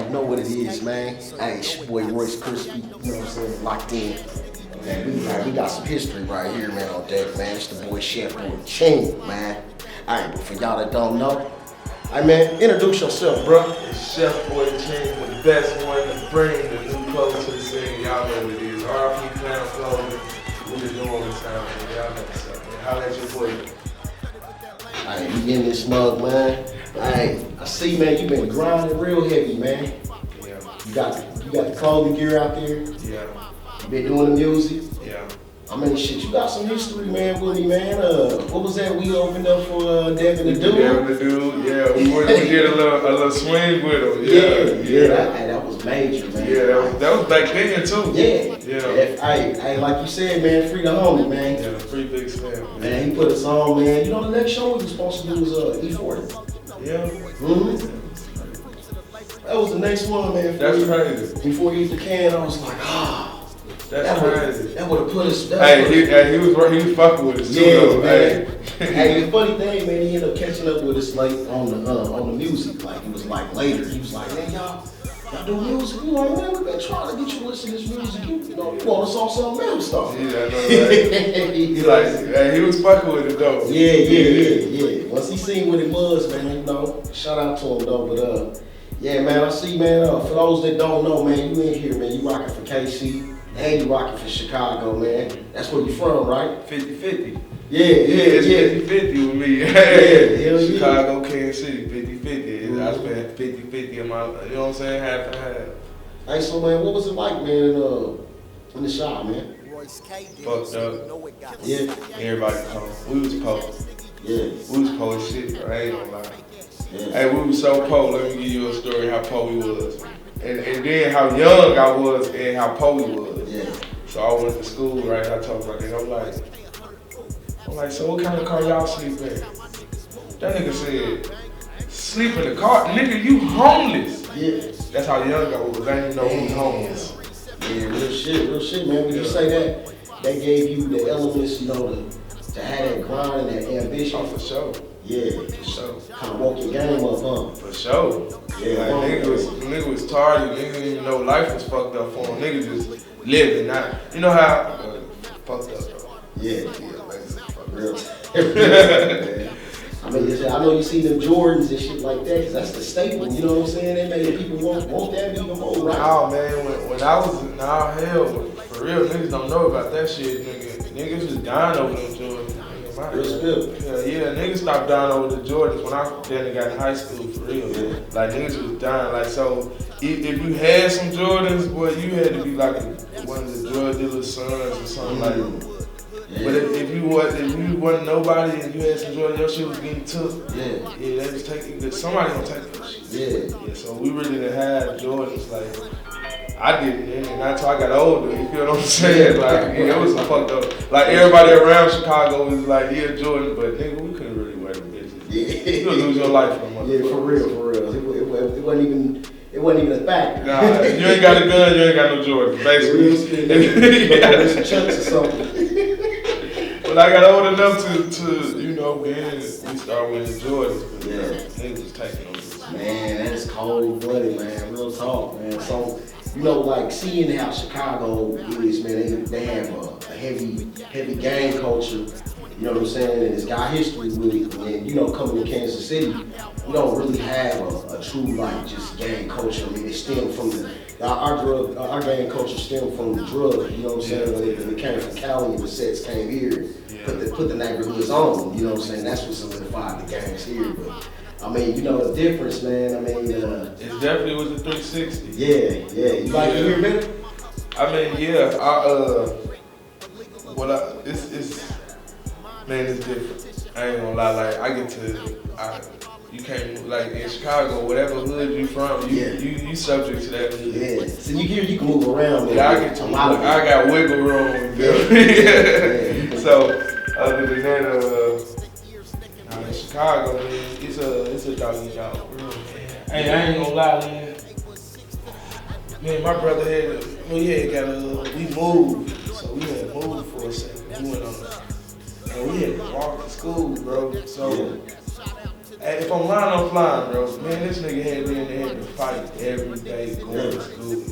you know what it is, man. Hey, it's your boy Royce Crispy, you know what I'm saying, locked in. Man, we got some history right here, man, on deck, man. It's the boy Chef Boy CHING, man. Alright, but for y'all that don't know, hey man, introduce yourself, bro. It's Chef Boy CHING, the best one to bring the new clothes to the scene. Y'all know what it is. RP Clown Clothing. We just doing all this time, man. Y'all know what's up, man. Holla at your boy. Alright, you getting this mug, man. Alright, I see, man, you been grinding real heavy, man. Yeah. You got the clothing gear out there. Yeah. You been doing the music. Yeah. I mean, shit, you got some history, man, with me, man. What was that we opened up for Devin the Dude? Devin the Dude, yeah. We did a little swing with him. Yeah. That was major, man. Yeah, that was back then, too. Yeah. Hey, like you said, man, free the homie, man. Yeah, the free big slam. Man, he put us on, man. You know, the next show we was supposed to do was E40. Yeah. That was the next one, man. That's crazy. Before he hit the can, I was like, that's crazy. That would have put us. He was fucking with us too, though. Man. Hey, the funny thing, man, he ended up catching up with us like on the music. Like it was like later. He was like, man, y'all do music. We like, man, we been trying to get you to listen to this music. You want us on some else stuff. Yeah, I know that. He was fucking with it though. Yeah. Once he seen what it was, man, you know, shout out to him though. But yeah, man, I see, man. For those that don't know, man, you in here, man. You rocking for KC. And you rocking for Chicago, man. That's where you from, right? 50-50. Yeah. It's 50-50 with me. Yeah, Chicago, Kansas City, 50-50. I spent 50-50 in my, you know what I'm saying, half and half. Hey, so man, what was it like, man, in the shop, man? Fucked up. Yeah. Everybody cold. We was cold. Yeah. We was cold as shit, bro. I ain't gonna lie. Yeah. Hey, we was so poor. Let me give you a story how poor we was. And then how young I was and how poor we was. Yeah. So I went to school, right? I talked like that. I'm like, so what kind of car y'all sleep in? That nigga said, sleep in the car? Nigga, you homeless. Yeah. That's how young I was. I didn't know he was homeless. Yeah, real shit, man. When you say that, they gave you the elements, you know, to have that grind and that ambition. Oh, for sure. Yeah, for sure. Kind of woke your game up, huh? For sure. Yeah, like, nigga was tired. Nigga didn't even know life was fucked up for him. Nigga just living. You know how fucked up, bro. Yeah, real. I mean, I know you see them Jordans and shit like that, cause that's the staple. You know what I'm saying? They made people want that even more, right? Oh man, when I was hell, for real, niggas don't know about that shit, nigga. Niggas was dying over them Jordans. Yeah, niggas stopped dying over the Jordans when I then got in high school, for real. Yeah. Like niggas was dying. Like so, if you had some Jordans, boy, you had to be like one of the drug dealer's sons or something like that. Yeah. But if you wasn't nobody and you had some Jordans, your shit was getting took. Yeah, they was taking. Somebody gonna take that shit. Yeah. So we really didn't have Jordans like. I didn't, and that's how I got older, you feel what I'm saying? Like, it was fucked up. Like, everybody around Chicago was like, yeah, Jordan, but nigga, we couldn't really wear them bitches. Yeah. You would lose your life for money. Yeah, for real. It wasn't even a factor. Nah, you ain't got a gun, you ain't got no Jordans, basically. Yeah. Chunks or something. But I got old enough to you know, then we started winning Jordans. But niggas was taking them. Man, that is cold-blooded, man. Real talk, man. So, you know, like seeing how Chicago is, man, they have a heavy gang culture, you know what I'm saying, and it's got history with it. And, you know, coming to Kansas City, we don't really have a true, like, just gang culture. I mean, it stemmed from our gang culture stemmed from the drug, you know what I'm saying, when it came from Cali and the sets came here, put the neighborhoods on, you know what I'm saying, that's what solidified the gangs here. But I mean, you know the difference, man. I mean, it definitely was a 360. Yeah. You like it here, man? I mean, yeah. It's different. I ain't gonna lie. Like, you can't, like, in Chicago, whatever hood you from, you subject to that hood. Yeah. So you can move around. Yeah, I got wiggle room. Yeah. So other than that, in Chicago, man, it's a doggy dog. Hey, I ain't gonna lie, man. Man, my brother we moved, so we had moved for a second. We went on, and we had to walk to school, bro. So If I'm lying, I'm flying, bro. Man, this nigga had been there to fight every day going to school,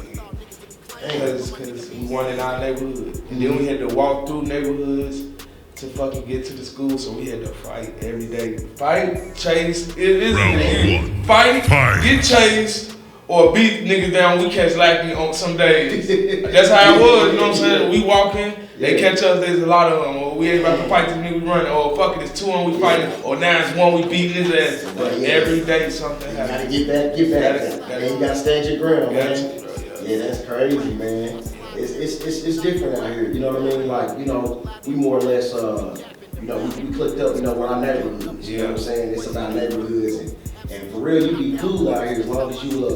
Cause we won in our neighborhood. And then we had to walk through neighborhoods to fucking get to the school, so we had to fight every day. Fight, chase, it is fight, get chased, or beat niggas down. We catch lacking on some days. That's how it was, you know what I'm saying? We walking, they catch us, there's a lot of them. Or we ain't about to fight this nigga, we running. Or fuck it, it's 2 on we fighting. Or now it's 1 we beating his ass. But every day something happens. You gotta get back. And you gotta stand your ground, man. Yeah, that's crazy, man. It's different out here, you know what I mean? Like, you know, we more or less, you know, we clicked up, you know, with our neighborhoods. You know what I'm saying? It's about neighborhoods, and for real, you be cool out here as long as you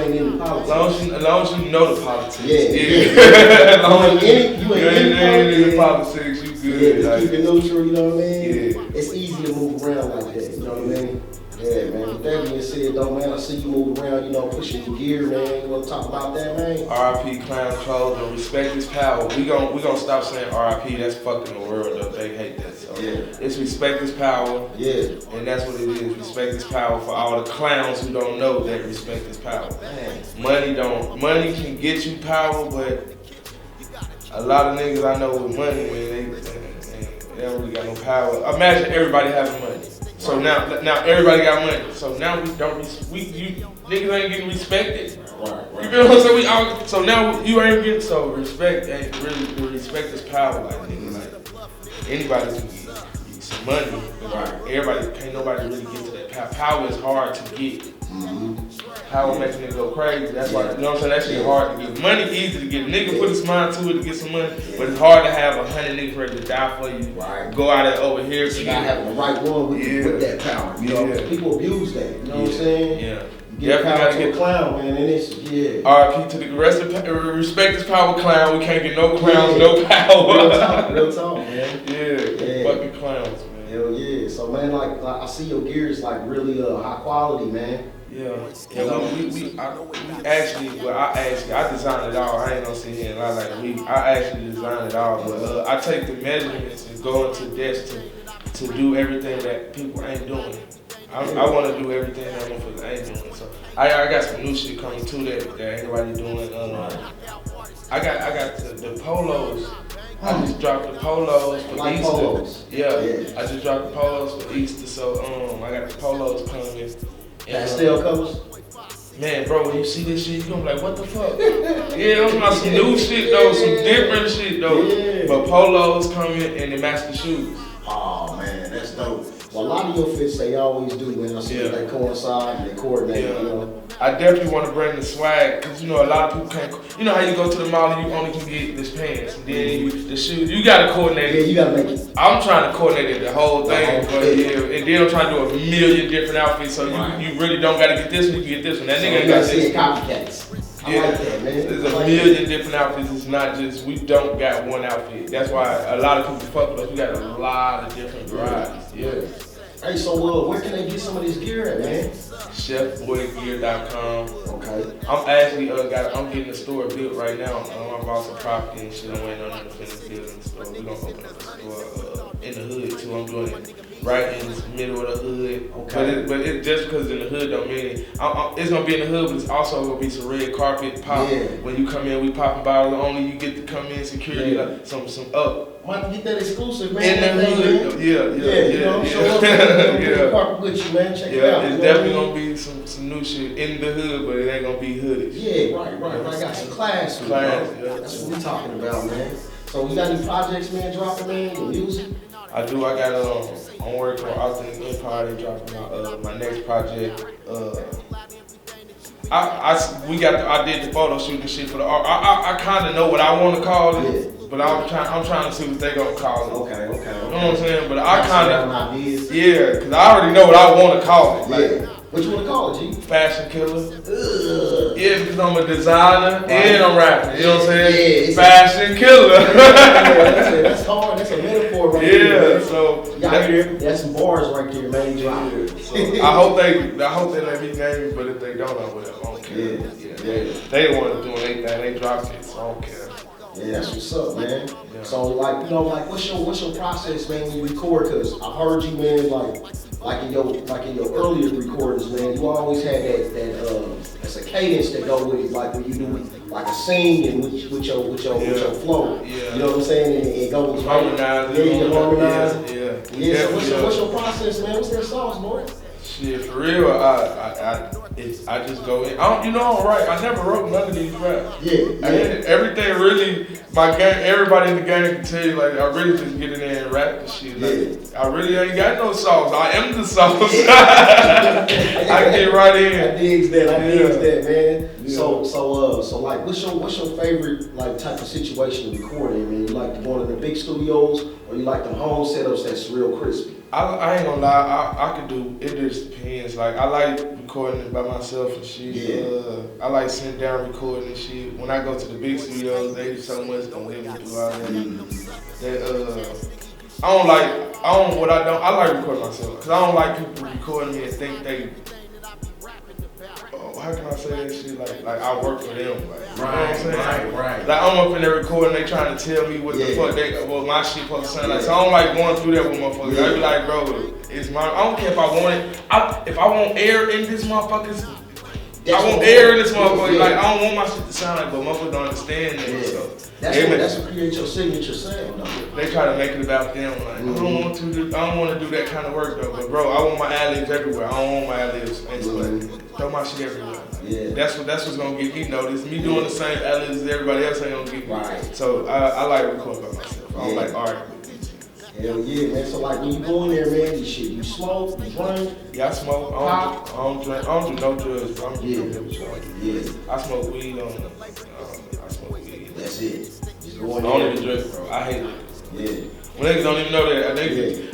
ain't in the politics. As long as you know the politics. Yeah. As long as you ain't in the politics, you good. Yeah, just keep it neutral, you know what I mean? Yeah. It's easy to move around like that, you know what I mean? Yeah, man. With that being said, though, man, I see you move around, you know, pushing your gear, man. You want to talk about that, man? R.I.P. Clown Clothes and respect is power. We gonna stop saying R.I.P. That's fucking the world up. They hate that. So it's respect is power. Yeah. And that's what it is. Respect is power for all the clowns who don't know that respect is power. Man. Money can get you power, but a lot of niggas I know with money, man, they don't really got no power. Imagine everybody having money. So now everybody got money. So now you niggas ain't getting respected. Right. You feel what I'm saying? So now you ain't getting, so respect ain't really, respect is power, like nigga, like anybody can get some money. Right. Can't nobody really get to that power. Power is hard to get. Power makes niggas go crazy. That's why, you know what I'm saying? That shit hard to get. Money easy to get. Nigga put his mind to it to get some money, but it's hard to have 100 niggas ready to die for you. Right. Go out there over here. You gotta have the right one with that power. You know, people abuse that. You know what I'm saying? Yeah. You get power to a clown, man, and it's R.I.P. to the rest of respect is power clown. We can't get no clowns, no power. Real talk, man. Yeah. Fucking clowns, man. Hell yeah. So man, like I see your gear is like really high quality, man. Yeah. I designed it all. I ain't gonna sit here and lie like I actually designed it all, but I take the measurements and go into depth to do everything that people ain't doing. I want to do everything that motherfuckers ain't doing. So I got some new shit coming too that ain't nobody doing. I got the polos. I just dropped the polos for Easter. Polos. Yeah, I just dropped the polos for Easter. So I got the polos coming. Pastel colors? Man, bro, when you see this shit, you gonna be like, what the fuck? Yeah, I'm about some new shit though, some different shit though. Yeah. But polos coming and they match the shoes. Oh man, that's dope. Well, a lot of your fits they always do, man. I see that they coincide and they coordinate, you know. I definitely want to bring the swag, because you know a lot of people can't, you know how you go to the mall and you only can get this pants, and then the shoes, you gotta coordinate it. Yeah, you gotta make it. I'm trying to coordinate it, the whole thing, but and then I'm trying to do a million different outfits, so you really don't gotta get this one, you can get this one. That nigga ain't got this. Copycats. I like that, man. There's a million different outfits. It's not just, we don't got one outfit. That's why a lot of people fuck with us. We got a lot of different varieties. Yeah. Hey, so where can they get some of this gear at, man? Chefboygear.com. Okay. I'm actually I'm getting a store built right now. I bought some property and shit. I'm waiting on them to finish building the store. We're gonna open up a store in the hood too. I'm doing it right in the middle of the hood. Okay. But it just because it's in the hood don't mean it. It's gonna be in the hood, but it's also gonna be some red carpet pop. Yeah. When you come in, we popping bottles only. You get to come in, security, like some up. Might get that exclusive, man. In the hood, yeah. You know, show up, man. Yeah. Carpet with you, man. Check it out. It's definitely gonna be some new shit in the hood, but it ain't gonna be hoodish. Yeah, right. I got some class. That's what we talking about, man. So we got any projects, man, dropping, man? Your music? I do. I got I'm working on Authentic Empire. They dropping my next project. I did the photo shoot and shit for the art. I kind of know what I want to call it, but I'm trying to see what they gonna call it. Okay. You know what I'm saying? But I kind of ideas. Cause I already know what I want to call it. Like, what you want to call it, G? Fashion killer. Yeah, because I'm a designer and I'm rapping. You know what I'm saying? Yeah, fashion killer. That's hard. That's a metaphor right there. Yeah, so that's some bars right there, man. So I hope they let me name it, but if they don't, I don't care. Yeah. They the ones doing their thing. They dropped it, so I don't care. Yeah, that's what's up, man. Yeah. So like, you know, like what's your process, man, when you record? Cause I heard you, man, like like in your earlier recordings, man, you always had that's a cadence that go with it, like when you do like a sing and with your flow. Yeah. You know what I'm saying? And it goes harmonize. Yeah, you harmonize. Yeah. So what's your process, man? What's that sauce, boy? Shit, for real, I just go in. I'm right. I never wrote none of these raps. Yeah. Everything really, my gang, everybody in the gang can tell you, like, I really just get in there and rap and shit. Like, I really ain't got no sauce. I am the sauce. I get right in. I digs that, man. Yeah. So like, what's your favorite like type of situation to record in, man? You like to go to the big studios, or you like them home setups that's real crispy? I ain't gonna lie, I can do, it just depends. Like, I like recording it by myself and shit. Yeah. I like sitting down recording and shit. When I go to the big studios, they do so much, don't let me do all that. I like recording myself, because I don't like people recording me and think they, how can I say that shit? Like I work for them. Like, you know what I'm saying? Right. Like, I'm up in there recording, they trying to tell me what the fuck my shit supposed to sound like. So I don't like going through that with motherfuckers. I be like, bro, it's my, I don't care if I want it. If I want air in this motherfucker, I want air in this motherfucker. Like, I don't want my shit to sound like, but motherfuckers don't understand that. So that's what creates your signature sound, though. They try to make it about them. Like, I don't want to do that kind of work though. But bro, I want my ad-libs everywhere. I don't want my ad-libs. Throw my shit everywhere. Yeah. That's what's gonna get me noticed. Me doing the same ad-libs as everybody else ain't gonna get me. Right. So I like recording by myself. I don't like art. Hell yeah, man. So like when you go in there, man, you smoke, you drink. Yeah, I smoke. I don't drink. I don't do no drugs. Bro. I smoke weed on. I smoke weed. That's it. Just go in I don't there. even drink, bro. I hate it. Yeah. When niggas don't even know that.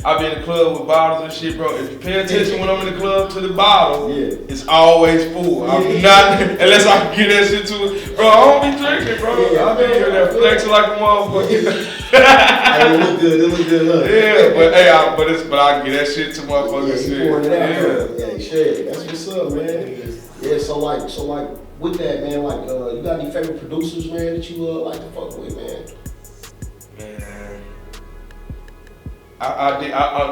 I be in the club with bottles and shit, bro. If you pay attention when I'm in the club to the bottle, it's always full. I'm not, unless I can get that shit to it. Bro, I don't be drinking, bro. I be in there flexing like a motherfucker. Hey, it look good, look. Yeah, but I get that shit to motherfuckers. Yeah, you pouring it out, yeah, shit. That's what's up, man. Yeah, so like with that, man, like you got any favorite producers, man, that you like to fuck with, man? Man, I'm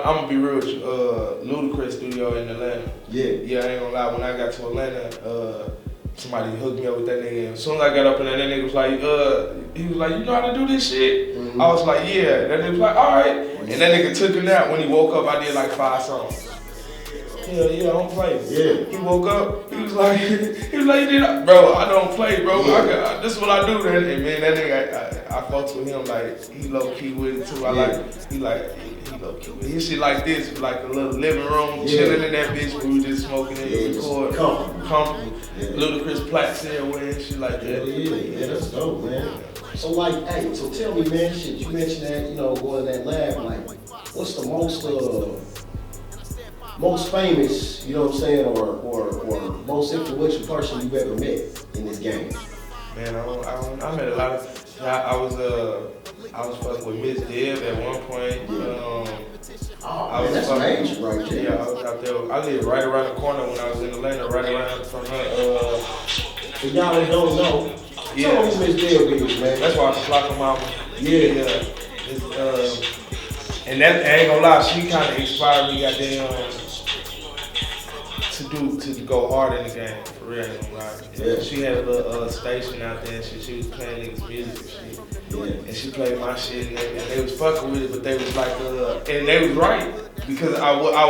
gonna be real with you. Ludacris studio in Atlanta. Yeah, I ain't gonna lie. When I got to Atlanta, somebody hooked me up with that nigga. As soon as I got up in there, that nigga was like, he was like, you know how to do this shit? Mm-hmm. I was like, yeah. That nigga was like, all right. And that nigga took a nap. When he woke up, I did like 5 songs. Yeah, I don't play. Yeah. He woke up, he was like, bro, I don't play, bro. Yeah. This is what I do. And man, that nigga, I fucks with him, like, he low key with it too. He low key with it. His shit like this, like a little living room, chilling in that bitch, we was just smoking and recording. Comfortable. Ludacris plaques everywhere and shit like that. Yeah, that's dope, man. So like, hey, so tell me, man, shit, you mentioned that, going to that lab, like, what's the most famous, you know what I'm saying, or most influential person you've ever met in this game? Man, I met a lot of. I was fucking with Miss Deb at one point. That's major right there. Yeah, I was out there. I lived right around the corner when I was in Atlanta, right around from her. For y'all that don't know, tell me who Miss Deb is, man. That's why I can flock her mama. Yeah. And that, I ain't gonna lie, she kind of inspired me, goddamn, to go hard in the game, for real, ain't gonna lie. Yeah. She had a little station out there and shit. She was playing niggas' music and shit. Yeah. And she played my shit and they was fucking with it, but they was like, and they was right, because I was, I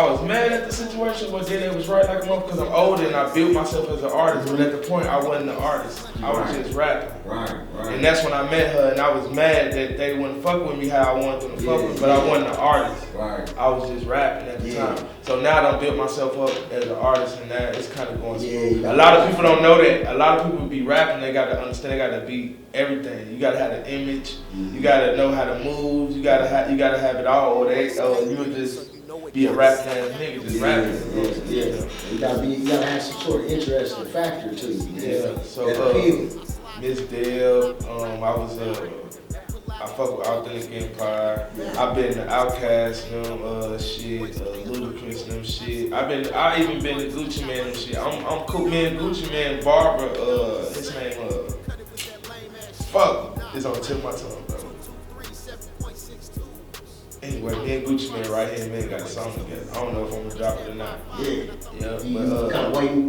was mad at the situation, but then it was right like a month because I'm older and I built myself as an artist, but at the point I wasn't an artist. I was just rapping. Right. And that's when I met her and I was mad that they wouldn't fuck with me how I wanted them to fuck with me, but I wasn't an artist. Right. I was just rapping at the time. So now that I built myself up as an artist and now it's kind of going smooth. A lot of people don't know that. A lot of people be rapping, they got to understand, they got to be everything. You got to have the image, you got to know how to move, you got to have it all, or you would just be a rapping ass nigga, just rapping. You gotta have some sort of interesting factor to you. Yeah. So Miss Deb, I fuck with Authentic Empire. I've been to Outkast, Ludacris, them shit. I even been to Gucci Man, them shit. I'm cool, man. Gucci Man, Barbara, his name, it's on the tip of my tongue, bro. Anyway, me and Gucci Man right here, man, got a song together. I don't know if I'm gonna drop it or not. Yeah. Yeah, You but kind of waiting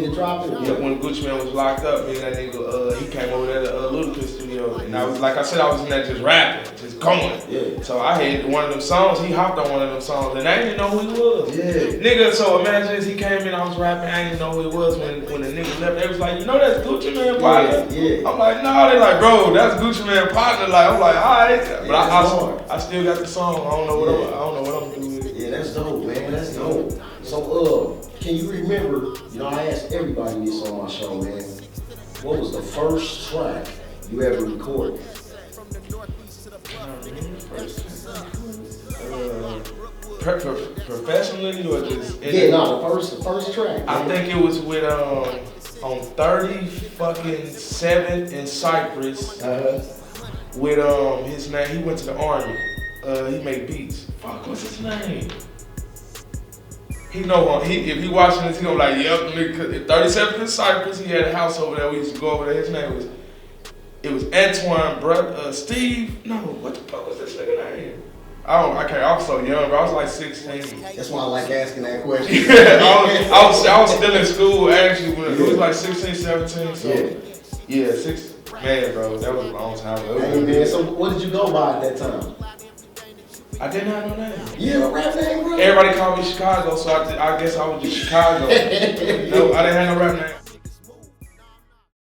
to drop it? yeah, when Gucci Man was locked up, me and that nigga, he came over there to Ludacris studio, and I was, like I said, I was in there just rapping, just going. Yeah. So I had one of them songs, he hopped on one of them songs, and I didn't know who he was. Yeah. Nigga, so imagine this, he came in, I was rapping, I didn't know who he was. When the nigga left, they was like, you know that's Gucci Man partner? Yeah. I'm like, no, they like, bro, that's Gucci Man partner. Like, I'm like, alright. But Yeah, I still got the song. I don't know what I'm gonna do with it. Yeah, that's dope, man. That's dope. So, can you remember? You know, I asked everybody this on my show, man. What was the first track you ever recorded? Professionally or just? Yeah, no, the first track. I think it was with on 37th in Cypress. With his name, he went to the army. He made beats. Fuck, what's his name? He know if he watching this, he gonna be like, yep, nigga. 37th in Cypress, he had a house over there. We used to go over there. His name was Antoine, brother, Steve. No, what the fuck was this nigga name? I was so young, bro. I was like 16. That's why I like asking that question. I was still in school actually when it was like 16, 17. So yeah, 6. Man, bro, that was a long time ago. Hey, man, so what did you go by at that time? I didn't have no name. You have a rap name, bro? Everybody called me Chicago, so I guess I was just Chicago. No, I didn't have no rap name.